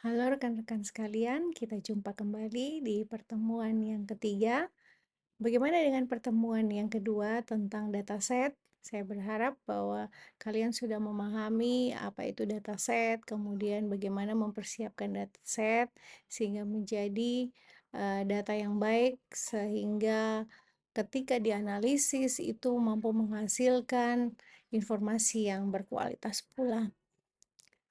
Halo rekan-rekan sekalian, kita jumpa kembali di pertemuan yang ketiga. Bagaimana dengan pertemuan yang kedua tentang dataset? Saya berharap bahwa kalian sudah memahami apa itu dataset, kemudian bagaimana mempersiapkan dataset sehingga menjadi data yang baik, sehingga ketika dianalisis itu mampu menghasilkan informasi yang berkualitas pula.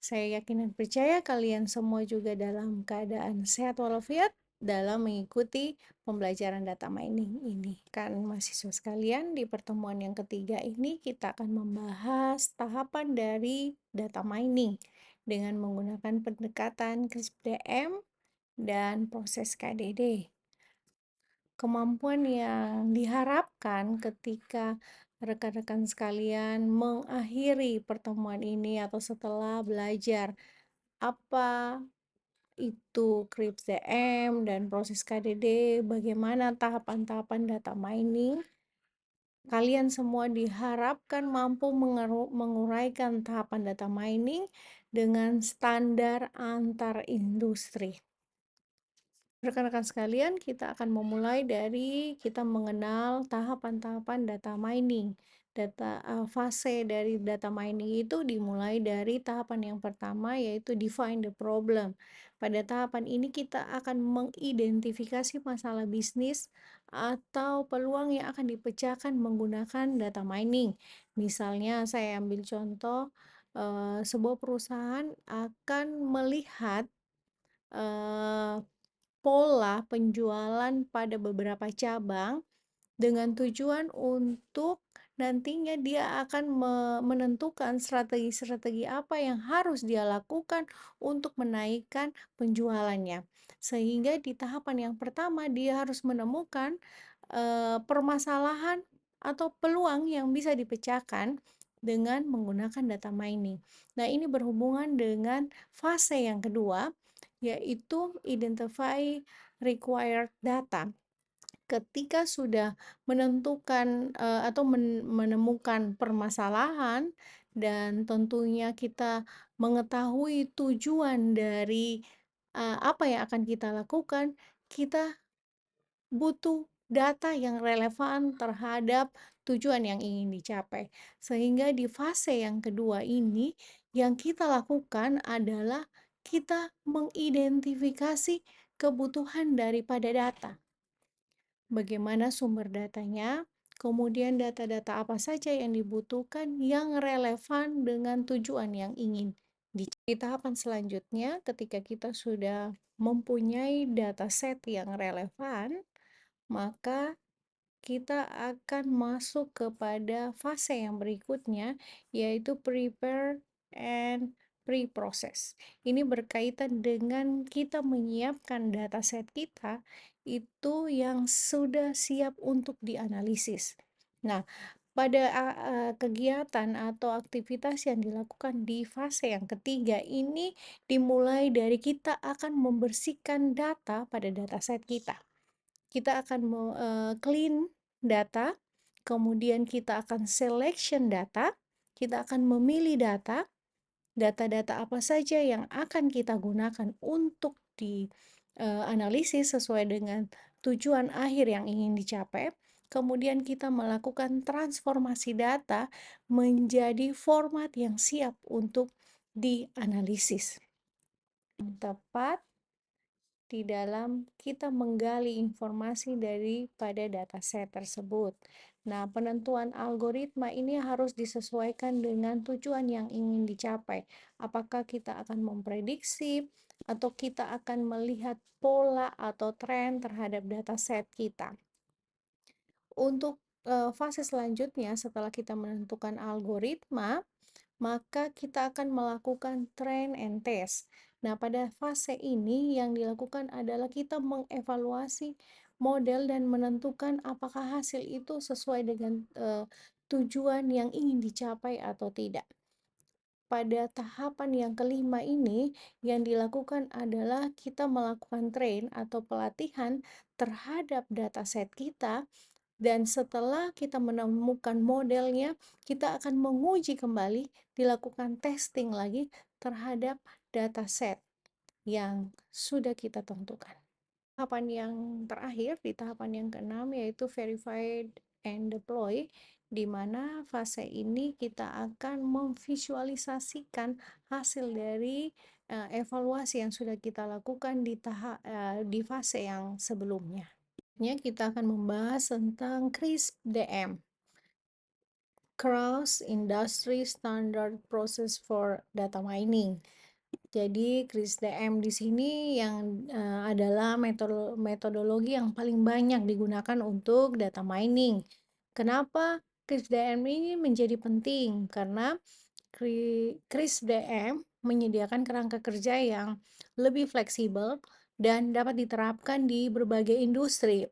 Saya yakin dan percaya kalian semua juga dalam keadaan sehat walafiat dalam mengikuti pembelajaran data mining ini. Kan mahasiswa sekalian, di pertemuan yang ketiga ini kita akan membahas tahapan dari data mining dengan menggunakan pendekatan CRISP-DM dan proses KDD. Kemampuan yang diharapkan ketika rekan-rekan sekalian mengakhiri pertemuan ini atau setelah belajar apa itu CRISP-DM dan proses KDD, bagaimana tahapan-tahapan data mining, kalian semua diharapkan mampu menguraikan tahapan data mining dengan standar antar industri. Rekan-rekan sekalian, kita akan memulai dari kita mengenal tahapan-tahapan data mining. Fase dari data mining itu dimulai dari tahapan yang pertama, yaitu define the problem. Pada tahapan ini kita akan mengidentifikasi masalah bisnis atau peluang yang akan dipecahkan menggunakan data mining. Misalnya saya ambil contoh, sebuah perusahaan akan melihat eh, pola penjualan pada beberapa cabang dengan tujuan untuk nantinya dia akan menentukan strategi-strategi apa yang harus dia lakukan untuk menaikkan penjualannya. Sehingga di tahapan yang pertama dia harus menemukan permasalahan atau peluang yang bisa dipecahkan dengan menggunakan data mining. Nah, ini berhubungan dengan fase yang kedua, yaitu identify required data. Ketika sudah menentukan atau menemukan permasalahan dan tentunya kita mengetahui tujuan dari apa yang akan kita lakukan, kita butuh data yang relevan terhadap tujuan yang ingin dicapai. Sehingga di fase yang kedua ini, yang kita lakukan adalah kita mengidentifikasi kebutuhan daripada data. Bagaimana sumber datanya, kemudian data-data apa saja yang dibutuhkan yang relevan dengan tujuan yang ingin dicapai. Di tahapan selanjutnya, ketika kita sudah mempunyai dataset yang relevan, maka kita akan masuk kepada fase yang berikutnya, yaitu prepare and pre-process. Ini berkaitan dengan kita menyiapkan dataset kita itu yang sudah siap untuk dianalisis. Nah, pada kegiatan atau aktivitas yang dilakukan di fase yang ketiga ini dimulai dari kita akan membersihkan data pada dataset kita. Kita akan clean data, kemudian kita akan selection data, kita akan memilih data-data apa saja yang akan kita gunakan untuk dianalisis sesuai dengan tujuan akhir yang ingin dicapai. Kemudian kita melakukan transformasi data menjadi format yang siap untuk dianalisis. Tepat di dalam kita menggali informasi daripada dataset tersebut. Nah, penentuan algoritma ini harus disesuaikan dengan tujuan yang ingin dicapai. Apakah kita akan memprediksi atau kita akan melihat pola atau tren terhadap dataset kita. Untuk fase selanjutnya, setelah kita menentukan algoritma, maka kita akan melakukan train and test. Nah, pada fase ini yang dilakukan adalah kita mengevaluasi model dan menentukan apakah hasil itu sesuai dengan tujuan yang ingin dicapai atau tidak. Pada tahapan yang kelima ini, yang dilakukan adalah kita melakukan train atau pelatihan terhadap dataset kita Dan setelah kita menemukan modelnya, kita akan menguji kembali, dilakukan testing lagi terhadap dataset yang sudah kita tentukan. Tahapan yang terakhir, di tahapan yang keenam, yaitu verified and deploy, di mana fase ini kita akan memvisualisasikan hasil dari evaluasi yang sudah kita lakukan di fase yang sebelumnya. Kita akan membahas tentang CRISP-DM, Cross Industry Standard Process for Data Mining. Jadi CRISP-DM di sini yang adalah metodologi yang paling banyak digunakan untuk data mining. Kenapa CRISP-DM ini menjadi penting? Karena CRISP-DM menyediakan kerangka kerja yang lebih fleksibel dan dapat diterapkan di berbagai industri.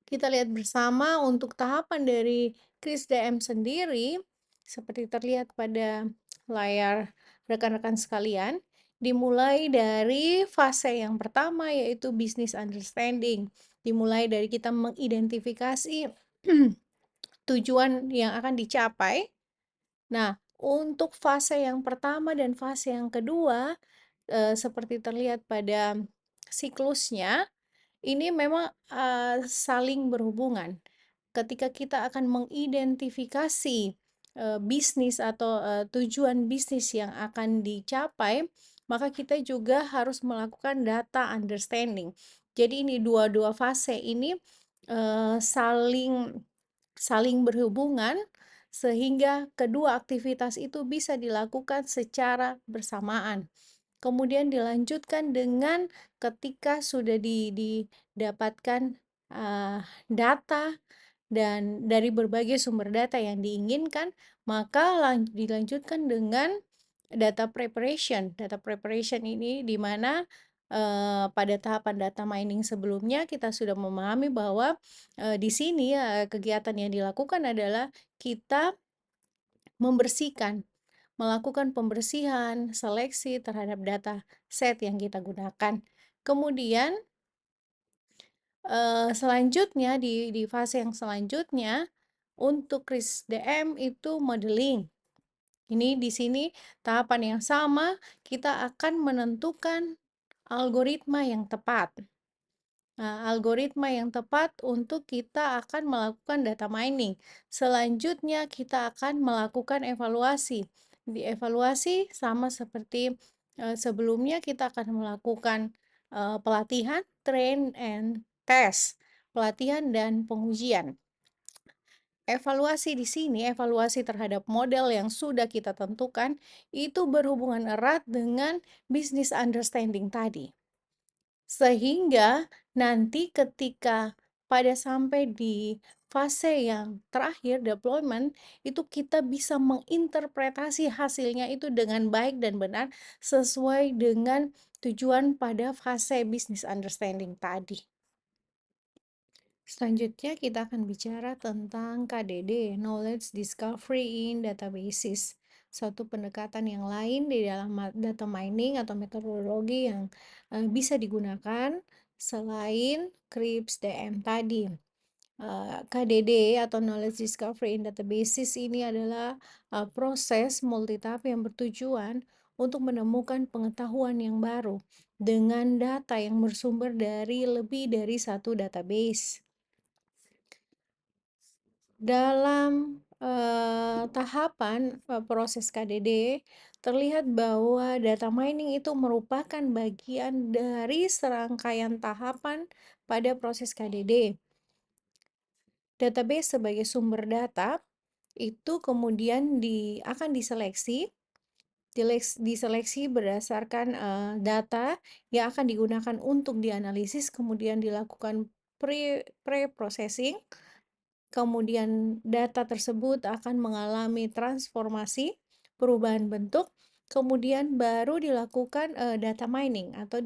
Kita lihat bersama untuk tahapan dari CRISP-DM sendiri, seperti terlihat pada layar rekan-rekan sekalian, dimulai dari fase yang pertama, yaitu business understanding. Dimulai dari kita mengidentifikasi tujuan yang akan dicapai. Nah, untuk fase yang pertama dan fase yang kedua, seperti terlihat pada siklusnya, ini memang saling berhubungan. Ketika kita akan mengidentifikasi bisnis atau tujuan bisnis yang akan dicapai, maka kita juga harus melakukan data understanding. Jadi ini dua-dua fase ini saling saling berhubungan sehingga kedua aktivitas itu bisa dilakukan secara bersamaan. Kemudian dilanjutkan dengan ketika sudah didapatkan data dan dari berbagai sumber data yang diinginkan, maka dilanjutkan dengan data preparation. Data preparation ini di mana pada tahapan data mining sebelumnya kita sudah memahami bahwa di sini kegiatan yang dilakukan adalah kita membersihkan, melakukan pembersihan, seleksi terhadap data set yang kita gunakan. Kemudian selanjutnya di fase yang selanjutnya untuk CRISP-DM itu modeling. Ini di sini tahapan yang sama, kita akan menentukan algoritma yang tepat. Algoritma yang tepat untuk kita akan melakukan data mining. Selanjutnya kita akan melakukan evaluasi. Di evaluasi sama seperti sebelumnya, kita akan melakukan pelatihan, train and test, pelatihan dan pengujian. Evaluasi di sini, evaluasi terhadap model yang sudah kita tentukan, itu berhubungan erat dengan business understanding tadi. Sehingga nanti ketika pada sampai di fase yang terakhir, deployment, itu kita bisa menginterpretasi hasilnya itu dengan baik dan benar sesuai dengan tujuan pada fase business understanding tadi. Selanjutnya kita akan bicara tentang KDD, Knowledge Discovery in Databases. Suatu pendekatan yang lain di dalam data mining atau metodologi yang bisa digunakan selain CRISP-DM tadi. KDD atau Knowledge Discovery in Databases ini adalah proses multitap yang bertujuan untuk menemukan pengetahuan yang baru dengan data yang bersumber dari lebih dari satu database. Dalam tahapan proses KDD, terlihat bahwa data mining itu merupakan bagian dari serangkaian tahapan pada proses KDD. Database sebagai sumber data itu kemudian akan diseleksi berdasarkan data yang akan digunakan untuk dianalisis, kemudian dilakukan pre-processing. Kemudian data tersebut akan mengalami transformasi, perubahan bentuk, kemudian baru dilakukan data mining atau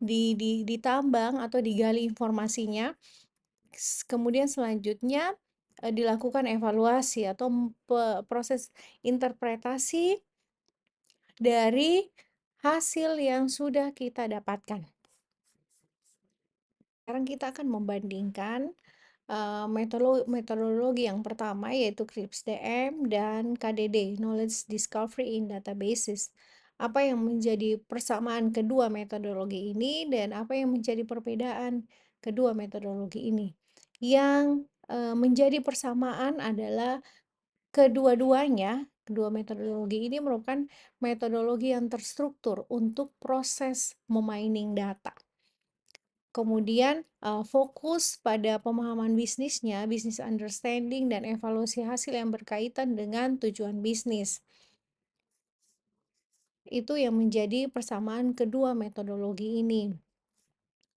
ditambang atau digali informasinya. Kemudian selanjutnya dilakukan evaluasi atau proses interpretasi dari hasil yang sudah kita dapatkan. Sekarang kita akan membandingkan metodologi yang pertama yaitu CRISP-DM dan KDD, Knowledge Discovery in Databases. Apa yang menjadi persamaan kedua metodologi ini dan apa yang menjadi perbedaan kedua metodologi ini? Yang menjadi persamaan adalah kedua metodologi ini merupakan metodologi yang terstruktur untuk proses memining data. Kemudian, fokus pada pemahaman bisnisnya, business understanding dan evaluasi hasil yang berkaitan dengan tujuan bisnis. Itu yang menjadi persamaan kedua metodologi ini.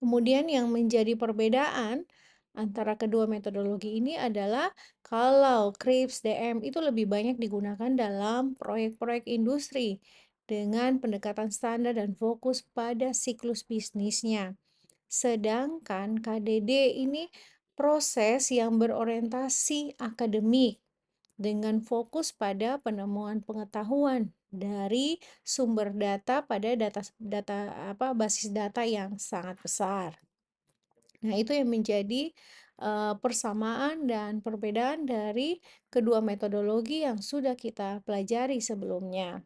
Kemudian yang menjadi perbedaan antara kedua metodologi ini adalah kalau CRISP-DM itu lebih banyak digunakan dalam proyek-proyek industri dengan pendekatan standar dan fokus pada siklus bisnisnya. Sedangkan KDD ini proses yang berorientasi akademik dengan fokus pada penemuan pengetahuan dari sumber data pada basis data yang sangat besar. Nah, itu yang menjadi persamaan dan perbedaan dari kedua metodologi yang sudah kita pelajari sebelumnya.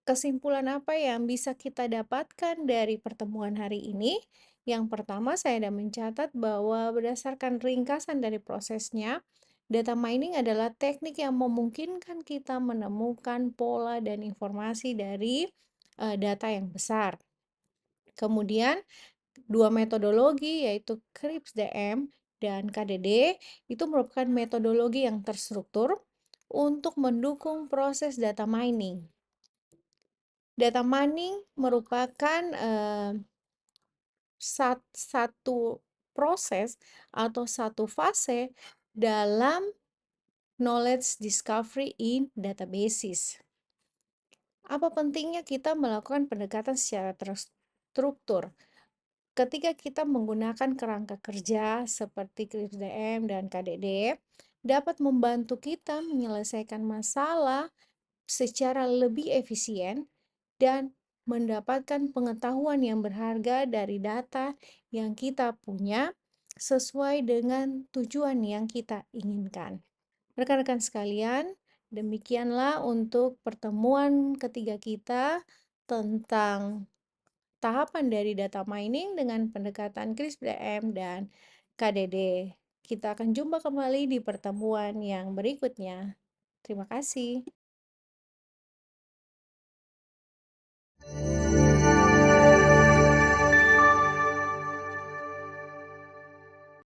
Kesimpulan apa yang bisa kita dapatkan dari pertemuan hari ini? Yang pertama, saya ada mencatat bahwa berdasarkan ringkasan dari prosesnya, data mining adalah teknik yang memungkinkan kita menemukan pola dan informasi dari data yang besar. Kemudian, dua metodologi yaitu CRISP-DM dan KDD itu merupakan metodologi yang terstruktur untuk mendukung proses data mining. Data mining merupakan satu proses atau satu fase dalam knowledge discovery in databases. Apa pentingnya kita melakukan pendekatan secara terstruktur? Ketika kita menggunakan kerangka kerja seperti CRISP-DM dan KDD, dapat membantu kita menyelesaikan masalah secara lebih efisien dan mendapatkan pengetahuan yang berharga dari data yang kita punya sesuai dengan tujuan yang kita inginkan. Rekan-rekan sekalian, demikianlah untuk pertemuan ketiga kita tentang tahapan dari data mining dengan pendekatan CRISP-DM dan KDD. Kita akan jumpa kembali di pertemuan yang berikutnya. Terima kasih.